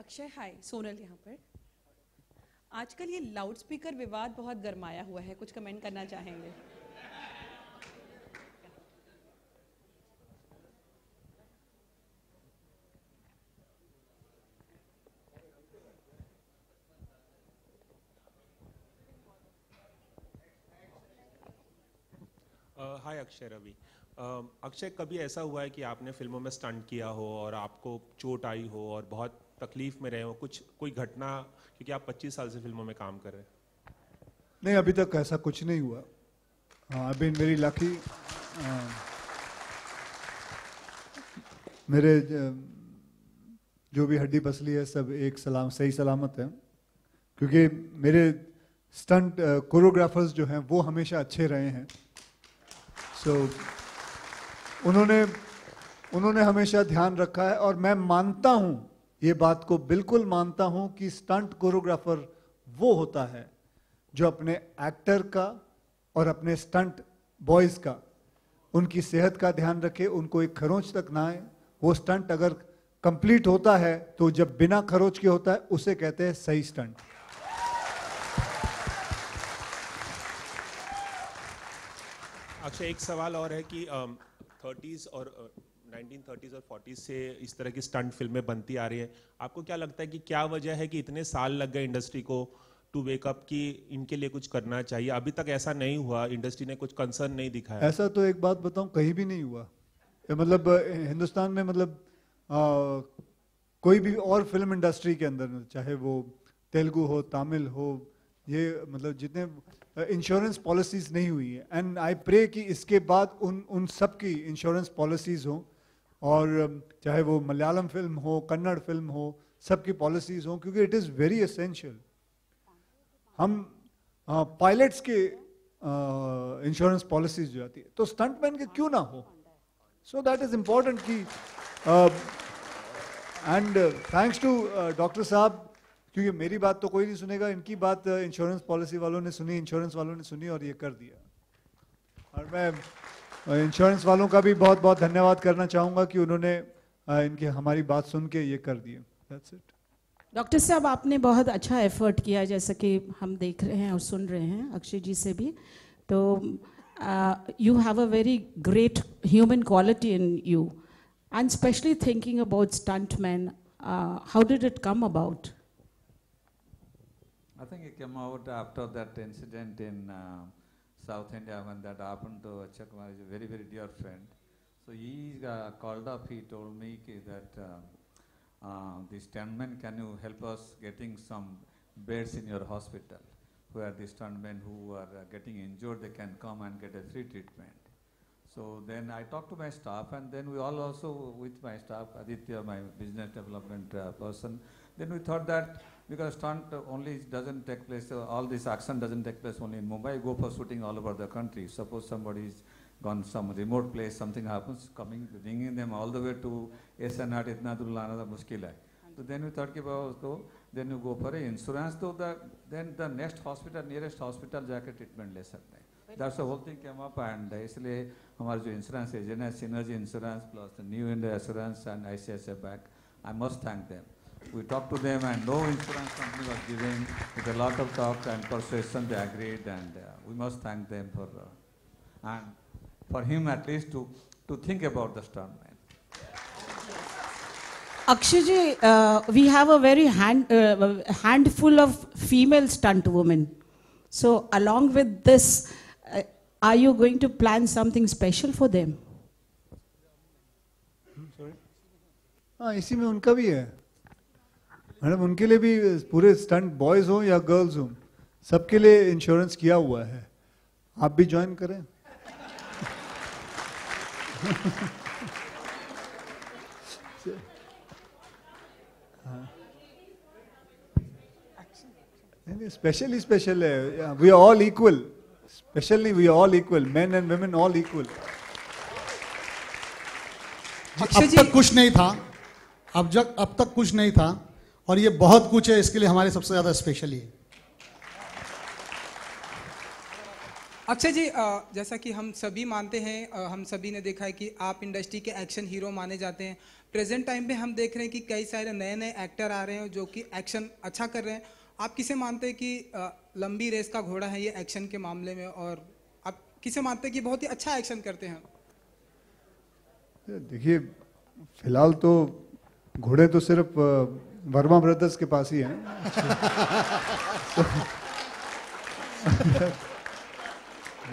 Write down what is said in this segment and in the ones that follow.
अक्षय, हाय, सोनल यहाँ पर। आजकल ये लाउड स्पीकर विवाद बहुत गरमाया हुआ है, कुछ कमेंट करना चाहेंगे? हाय अक्षय, रवि। अक्षय, कभी ऐसा हुआ है कि आपने फिल्मों में स्टंट किया हो और आपको चोट आई हो और बहुत तकलीफ में रहे हो, कोई घटना, क्योंकि आप 25 साल से फिल्मों में काम कर रहे हैं? नहीं, अभी तक ऐसा कुछ नहीं हुआ। I been very lucky. मेरे जो भी हड्डी पसली है सब एक सही सलामत है, क्योंकि मेरे स्टंट कोरियोग्राफर्स जो हैं वो हमेशा अच्छे रहे हैं। उन्होंने हमेशा ध्यान रखा है, और मैं मानता हूं, ये बात को बिल्कुल मानता हूं कि स्टंट कोरियोग्राफर वो होता है जो अपने एक्टर का और अपने स्टंट बॉयज का, उनकी सेहत का ध्यान रखे, उनको एक खरोंच तक ना आए। वो स्टंट अगर कंप्लीट होता है तो जब बिना खरोंच के होता है उसे कहते हैं सही स्टंट। अक्षय, एक सवाल और है कि 30s और 1930s और 40s से इस तरह की स्टंट फिल्में बनती आ रही हैं। आपको क्या लगता है कि क्या वजह है कि इतने साल लग गए इंडस्ट्री को टू वेक अप कि इनके लिए कुछ करना चाहिए? अभी तक ऐसा नहीं हुआ, इंडस्ट्री ने कुछ कंसर्न नहीं दिखाया। ऐसा तो एक बात बताऊं, कहीं भी नहीं हुआ। मतलब हिंदुस्तान में, मतलब कोई भी और फिल्म इंडस्ट्री के अंदर, चाहे वो तेलुगु हो, तमिल हो, ये मतलब जितने इंश्योरेंस पॉलिसीज नहीं हुई है, एंड आई प्रे कि इसके बाद उन सब की इंश्योरेंस पॉलिसीज हो, और चाहे वो मलयालम फिल्म हो, कन्नड़ फिल्म हो, सबकी पॉलिसीज हो, क्योंकि इट इज़ वेरी एसेंशियल। हम पायलट्स के इंश्योरेंस पॉलिसीज जो आती है, तो स्टंटमैन के क्यों ना हो? सो दैट इज इम्पोर्टेंट कि एंड थैंक्स टू डॉक्टर साहब, क्योंकि मेरी बात तो कोई नहीं सुनेगा, इनकी बात इंश्योरेंस पॉलिसी वालों ने सुनी, इंश्योरेंस वालों ने सुनी और ये कर दिया। और मैं इंश्योरेंस वालों का भी बहुत बहुत धन्यवाद करना चाहूँगा कि उन्होंने इनके हमारी बात सुन के ये कर दिए। That's it. डॉक्टर साहब, आपने बहुत अच्छा एफर्ट किया, जैसा कि हम देख रहे हैं और सुन रहे हैं अक्षय जी से भी। तो you have a very great human quality in you, and especially thinking about stuntmen, how did it come about? I think it came out after that incident in South India when that happened to Akshay Kumar. Is a very, very dear friend. So he called up, he told me that the stuntmen, can you help us getting some beds in your hospital where the stuntmen who are getting injured, they can come and get a free treatment. So then I talked to my staff, and then we all also with my staff, Aditya, my business development person, then we thought that because stunt only doesn't take place, all this action doesn't take place only in Mumbai, go for shooting all over the country. Suppose somebody's gone some remote place, something happens, bringing them all the way to SNR, itna dur lana mushkil hai. So then we thought about, then you go for a insurance, so then the next hospital, nearest hospital जाके treatment ले सकते हैं. That's the whole thing came up, and इसलिए हमारे जो insurance agent है, Synergy Insurance plus the New India Assurance and ICICI Bank, I must thank them. We talked to them, and no insurance company was giving. With a lot of talk and persuasion, they agreed, and we must thank them for and for him at least to think about the stuntman. Akshay ji, we have a very handful of female stunt women. So along with this, are you going to plan something special for them? Sorry? हाँ, इसी में उनका भी है madam. उनके लिए भी पूरे स्टंट बॉयज हो या गर्ल्स हो, सबके लिए इंश्योरेंस किया हुआ है। आप भी ज्वाइन करें। स्पेशल है। We are all equal, specially we are all equal, men and women all equal. अब तक कुछ नहीं था, अब तक कुछ नहीं था, और ये बहुत कुछ है, इसके लिए हमारे सबसे ज्यादा स्पेशल ही है। अक्षय जी, जैसा कि हम सभी मानते हैं, हम सभी ने देखा है कि आप इंडस्ट्री के एक्शन हीरो माने जाते हैं। प्रेजेंट टाइम पे हम देख रहे हैं कि कई सारे नए नए एक्टर आ रहे हैं जो कि एक्शन अच्छा कर रहे हैं। आप किसे मानते हैं कि लंबी रेस का घोड़ा है ये एक्शन के मामले में, और आप किसे मानते हैं कि बहुत ही अच्छा एक्शन करते हैं? देखिए, फिलहाल तो घोड़े तो सिर्फ वर्मा ब्रदर्स के पास ही हैं।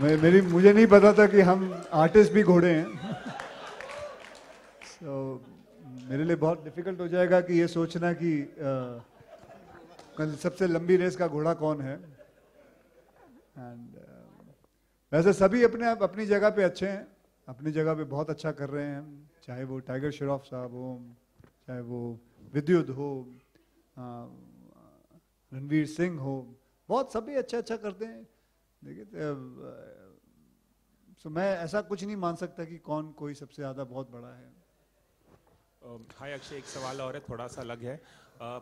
मुझे नहीं पता था कि हम आर्टिस्ट भी घोड़े हैं। मेरे लिए बहुत डिफिकल्ट हो जाएगा कि ये सोचना कि कल सबसे लंबी रेस का घोड़ा कौन है। वैसे सभी अपनी जगह पे अच्छे हैं, अपनी जगह पे बहुत अच्छा कर रहे हैं, चाहे वो टाइगर श्रॉफ साहब हो, चाहे वो विद्युत हो, रणवीर सिंह हो, बहुत सभी अच्छा करते हैं। देखिए, मैं ऐसा कुछ नहीं मान सकता कि कौन कोई सबसे ज़्यादा बहुत बड़ा है। हाय अक्षय, एक सवाल और है, थोड़ा सा अलग है।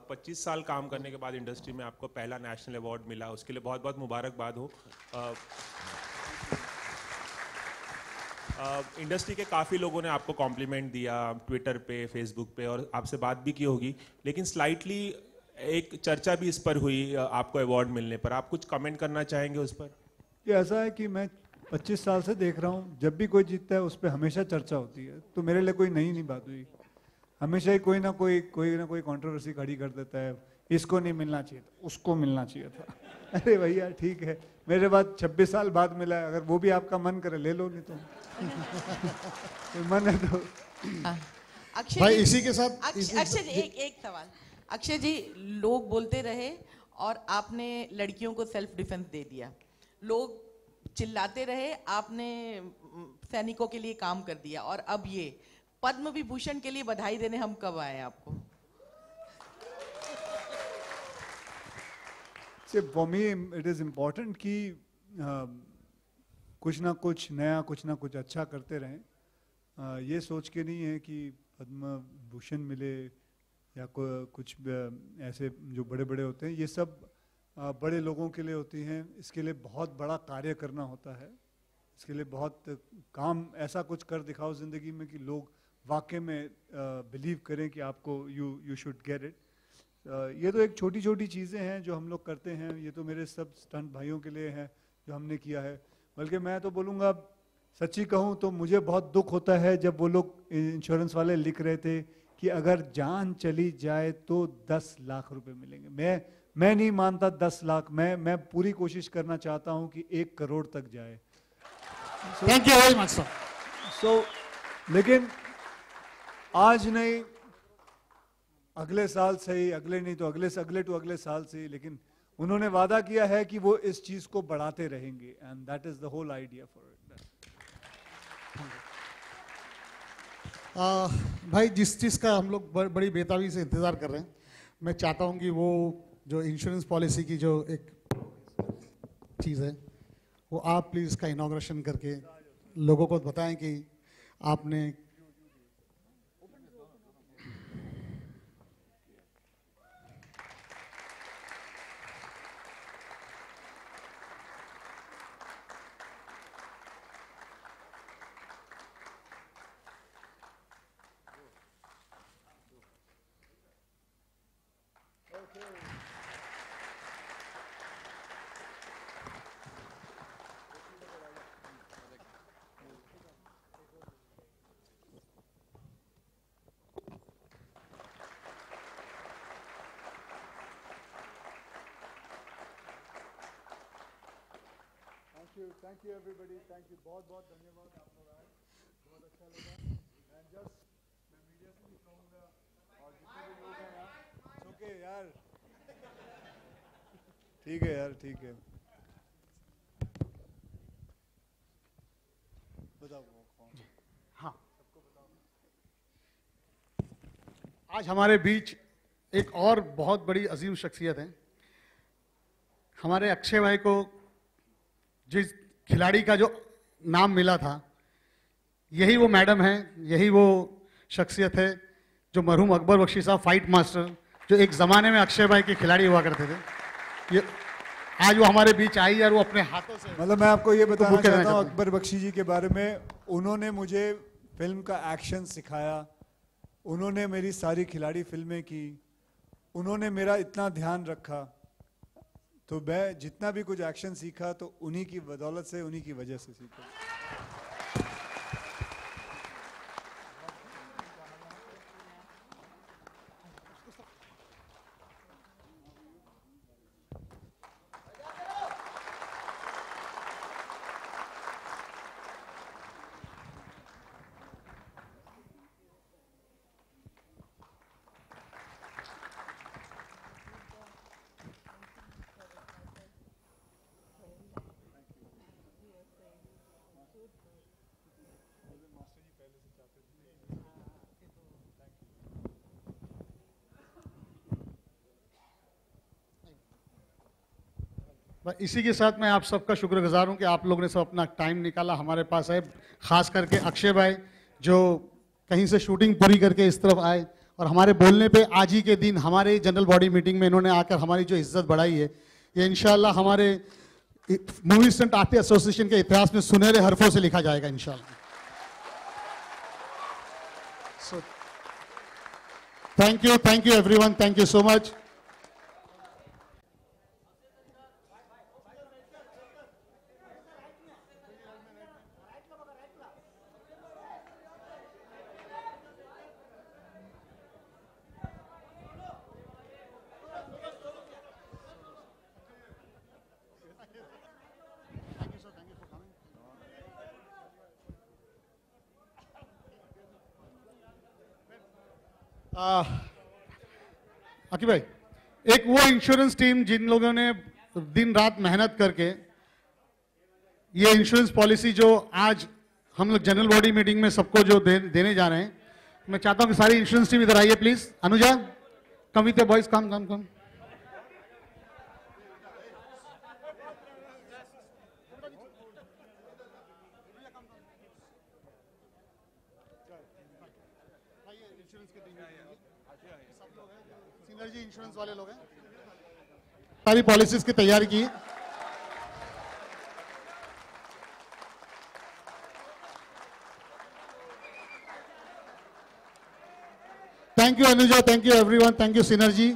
25 साल काम करने के बाद इंडस्ट्री में आपको पहला नेशनल अवार्ड मिला, उसके लिए बहुत बहुत मुबारकबाद हो। इंडस्ट्री के काफ़ी लोगों ने आपको कॉम्प्लीमेंट दिया ट्विटर पे, फेसबुक पे, और आपसे बात भी की होगी, लेकिन स्लाइटली एक चर्चा भी इस पर हुई आपको अवार्ड मिलने पर। आप कुछ कमेंट करना चाहेंगे उस पर? ये ऐसा है कि मैं 25 साल से देख रहा हूँ, जब भी कोई जीतता है उस पर हमेशा चर्चा होती है, तो मेरे लिए कोई नई नहीं बात हुई। हमेशा ही कोई ना कोई कंट्रोवर्सी खड़ी कर देता है, इसको नहीं मिलना चाहिए था, उसको मिलना चाहिए था। अरे भैया ठीक है, मेरे बाद 26 साल बाद मिला है, अगर वो भी आपका मन करे ले लो, नहीं तो मन है तो। अक्षय भाई इसी के साथ अक्षय जी एक सवाल। अक्षय जी, लोग बोलते रहे और आपने लड़कियों को सेल्फ डिफेंस दे दिया, लोग चिल्लाते रहे, आपने सैनिकों के लिए काम कर दिया, और अब ये पद्म विभूषण के लिए बधाई देने हम कब आए आपको? For me it is important कि कुछ ना कुछ नया, कुछ ना कुछ अच्छा करते रहें। ये सोच के नहीं है कि पद्म भूषण मिले या कुछ ऐसे जो बड़े बड़े होते हैं, ये सब बड़े लोगों के लिए होती हैं। इसके लिए बहुत बड़ा कार्य करना होता है, इसके लिए बहुत काम ऐसा कुछ कर दिखाओ ज़िंदगी में कि लोग वाकई में बिलीव करें कि आपको यू शुड गेट इट। ये तो एक छोटी छोटी चीज़ें हैं जो हम लोग करते हैं, ये तो मेरे सब स्टंट भाइयों के लिए हैं जो हमने किया है। बल्कि मैं तो बोलूँगा, सच्ची कहूँ तो मुझे बहुत दुख होता है जब वो लोग इंश्योरेंस वाले लिख रहे थे कि अगर जान चली जाए तो 10 लाख रुपए मिलेंगे। मैं नहीं मानता 10 लाख, मैं पूरी कोशिश करना चाहता हूँ कि 1 करोड़ तक जाए। Thank you very much sir. So लेकिन आज नहीं, अगले साल से ही, अगले नहीं तो अगले से अगले टू अगले साल से ही, लेकिन उन्होंने वादा किया है कि वो इस चीज को बढ़ाते रहेंगे, and that is the whole idea for it. भाई जिस चीज़ का हम लोग बड़ी बेताबी से इंतज़ार कर रहे हैं, मैं चाहता हूँ कि वो जो इंश्योरेंस पॉलिसी की जो एक चीज़ है वो आप प्लीज़ इसका इनॉग्रेशन करके लोगों को बताएं कि आपने thank you everybody, thank you, बहुत बहुत धन्यवाद, आप लोग आए, बहुत अच्छा लगा। एंड जस्ट मैं मीडिया से भी कहूँगा और जितने भी लोग हैं यहाँ, ओके यार, ठीक है यार, ठीक है, बताओ कौन? हाँ, आज हमारे बीच एक और बहुत बड़ी अजीम शख्सियत है। हमारे अक्षय भाई को जिस खिलाड़ी का जो नाम मिला था, यही वो मैडम है, यही वो शख्सियत है जो मरहूम अकबर बख्शी साहब फाइट मास्टर, जो एक ज़माने में अक्षय भाई के खिलाड़ी हुआ करते थे, ये आज वो हमारे बीच आई और वो अपने हाथों से मतलब मैं आपको ये बताना बुके देना चाहता हूँ चाहता अकबर बख्शी जी के बारे में, उन्होंने मुझे फिल्म का एक्शन सिखाया, उन्होंने मेरी सारी खिलाड़ी फिल्में की, उन्होंने मेरा इतना ध्यान रखा, तो मैं जितना भी कुछ एक्शन सीखा तो उन्हीं की बदौलत से, उन्हीं की वजह से सीखा। इसी के साथ मैं आप सबका शुक्रगुजार हूं कि आप लोगों ने सब अपना टाइम निकाला हमारे पास आए, खास करके अक्षय भाई जो कहीं से शूटिंग पूरी करके इस तरफ आए और हमारे बोलने पे आज ही के दिन हमारे जनरल बॉडी मीटिंग में इन्होंने आकर हमारी जो इज्जत बढ़ाई है, ये इंशाल्लाह हमारे मूवी स्टंट आर्टिस्ट एसोसिएशन के इतिहास में सुनहरे हरफों से लिखा जाएगा इंशाल्लाह। Thank you everyone, thank you so much. Aqib भाई, एक वो इंश्योरेंस टीम जिन लोगों ने दिन रात मेहनत करके ये इंश्योरेंस पॉलिसी जो आज हम लोग जनरल बॉडी मीटिंग में सबको जो देने जा रहे हैं, मैं चाहता हूं कि सारी इंश्योरेंस टीम इधर आइए please. Anuja come with boys, come come come. Synergy insurance वाले लोग हैं, सारी पॉलिसीज की तैयारी की। Thank you Anuja, thank you everyone, thank you synergy.